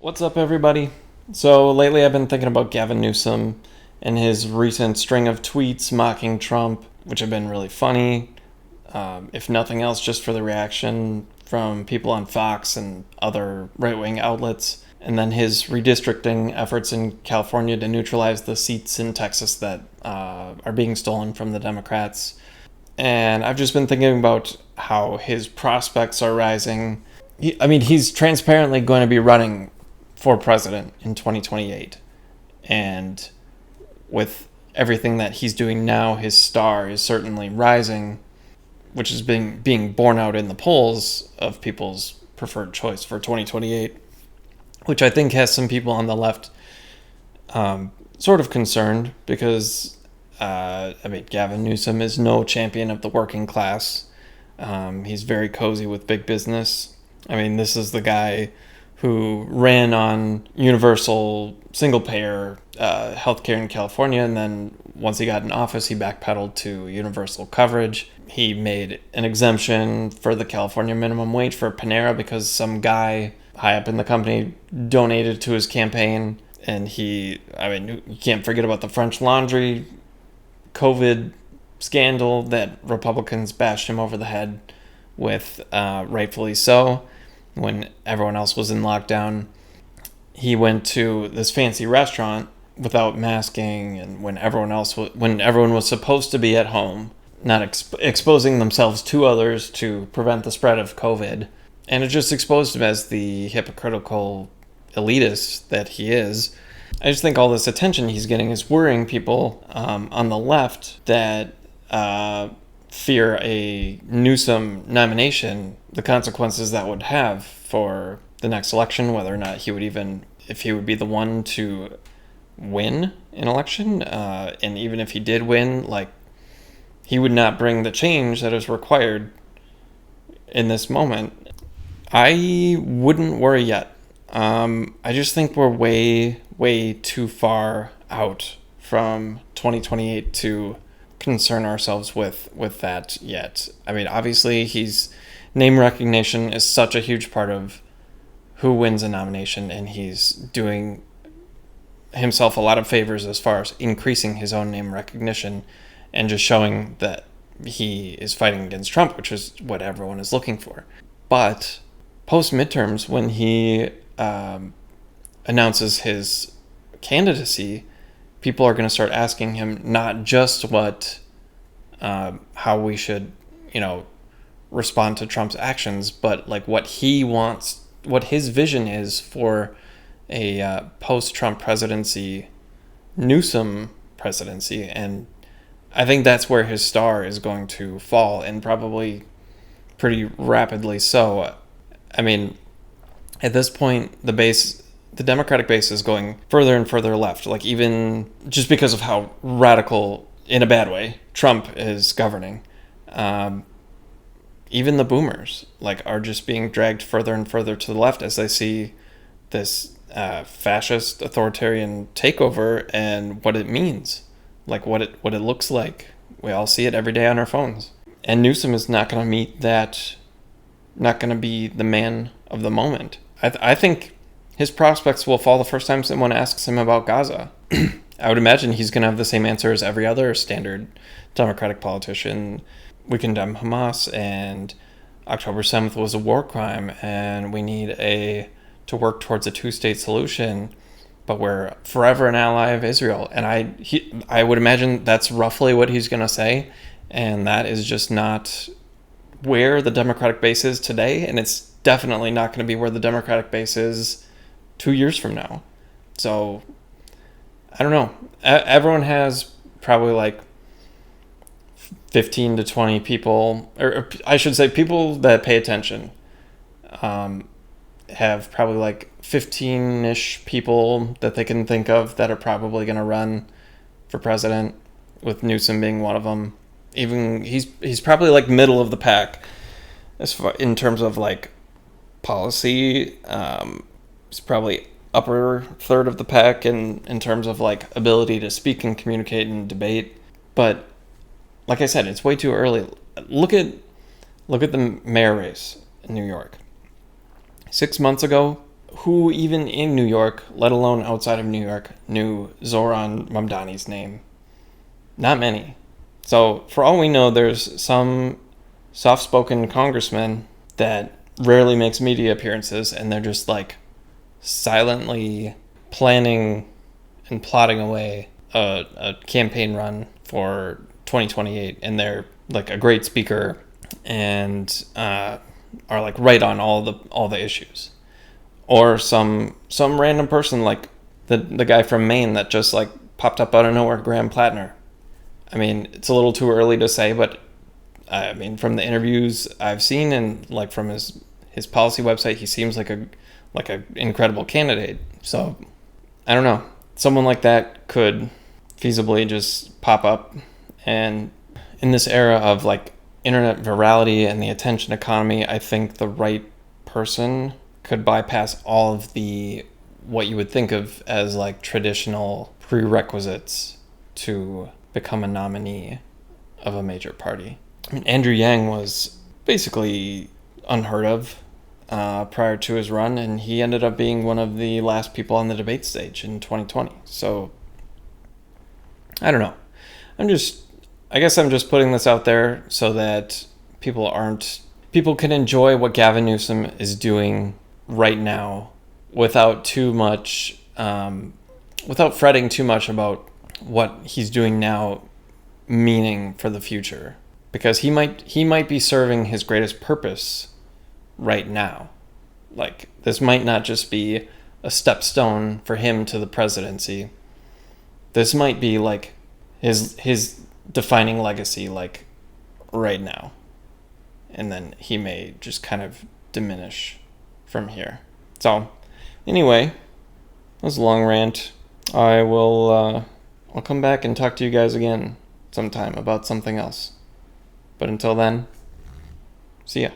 What's up, everybody? So, lately I've been thinking about Gavin Newsom and his recent string of tweets mocking Trump, which have been really funny, if nothing else, just for the reaction from people on Fox and other right wing outlets. And then his redistricting efforts in California to neutralize the seats in Texas that are being stolen from the Democrats. And I've just been thinking about how his prospects are rising. He's transparently going to be running for president in 2028. And with everything that he's doing now, his star is certainly rising, which is being borne out in the polls of people's preferred choice for 2028, which I think has some people on the left sort of concerned because, Gavin Newsom is no champion of the working class. He's very cozy with big business. This is the guy who ran on universal single-payer healthcare in California, and then once he got in office, he backpedaled to universal coverage. He made an exemption for the California minimum wage for Panera because some guy high up in the company donated to his campaign. And you can't forget about the French Laundry COVID scandal that Republicans bashed him over the head with, rightfully so. When everyone else was in lockdown, he went to this fancy restaurant without masking, and when everyone was supposed to be at home, not exposing themselves to others to prevent the spread of COVID. And it just exposed him as the hypocritical elitist that he is. I just think all this attention he's getting is worrying people on the left that fear a Newsom nomination, the consequences that would have for the next election, whether or not if he would be the one to win an election, and even if he did win, he would not bring the change that is required in this moment. I wouldn't worry yet. I just think we're way, way too far out from 2028 to concern ourselves with that yet. Obviously, name recognition is such a huge part of who wins a nomination, and he's doing himself a lot of favors as far as increasing his own name recognition and just showing that he is fighting against Trump, which is what everyone is looking for. But post midterms, when he announces his candidacy, people are going to start asking him not just how we should, respond to Trump's actions, but what he wants, what his vision is for a post-Trump presidency, Newsom presidency. And I think that's where his star is going to fall, and probably pretty rapidly so. At this point, the Democratic base is going further and further left, even just because of how radical, in a bad way, Trump is governing. Even the boomers, are just being dragged further and further to the left as they see this fascist authoritarian takeover and what it means, what it looks like. We all see it every day on our phones. And Newsom is not going to meet that, not going to be the man of the moment. I think his prospects will fall the first time someone asks him about Gaza. I would imagine he's going to have the same answer as every other standard Democratic politician. We condemn Hamas, and October 7th was a war crime, and we need to work towards a two-state solution, but we're forever an ally of Israel. And I would imagine that's roughly what he's going to say, and that is just not where the Democratic base is today, and it's definitely not going to be where the Democratic base is 2 years from now. So, I don't know. Everyone has probably 15 to 20 people, or I should say people that pay attention, have probably 15-ish people that they can think of that are probably going to run for president, with Newsom being one of them. Even he's probably middle of the pack as far in terms of policy. He's probably upper third of the pack in terms of ability to speak and communicate and debate. But like I said, it's way too early. Look at the mayor race in New York. 6 months ago, who even in New York, let alone outside of New York, knew Zoran Mamdani's name? Not many. So for all we know, there's some soft-spoken congressman that rarely makes media appearances, and they're just like silently planning and plotting away a campaign run for 2028, and they're like a great speaker and are like right on all the issues. Or some random person like the guy from Maine that just like popped up out of nowhere, Graham Plattner. I mean, it's a little too early to say, but I mean, from the interviews I've seen and like from his policy website, he seems like a incredible candidate. So I don't know. Someone like that could feasibly just pop up, and in this era of like internet virality and the attention economy, I think the right person could bypass all of the what you would think of as like traditional prerequisites to become a nominee of a major party. I mean, Andrew Yang was basically unheard of prior to his run, and he ended up being one of the last people on the debate stage in 2020. So I don't know. I guess I'm just putting this out there so that people can enjoy what Gavin Newsom is doing right now without without fretting too much about what he's doing now meaning for the future, because he might be serving his greatest purpose right now. Like, this might not just be a stepstone for him to the presidency. This might be like his defining legacy, like right now, and then he may just kind of diminish from here. So anyway, that was a long rant. I'll come back and talk to you guys again sometime about something else. But until then, see ya.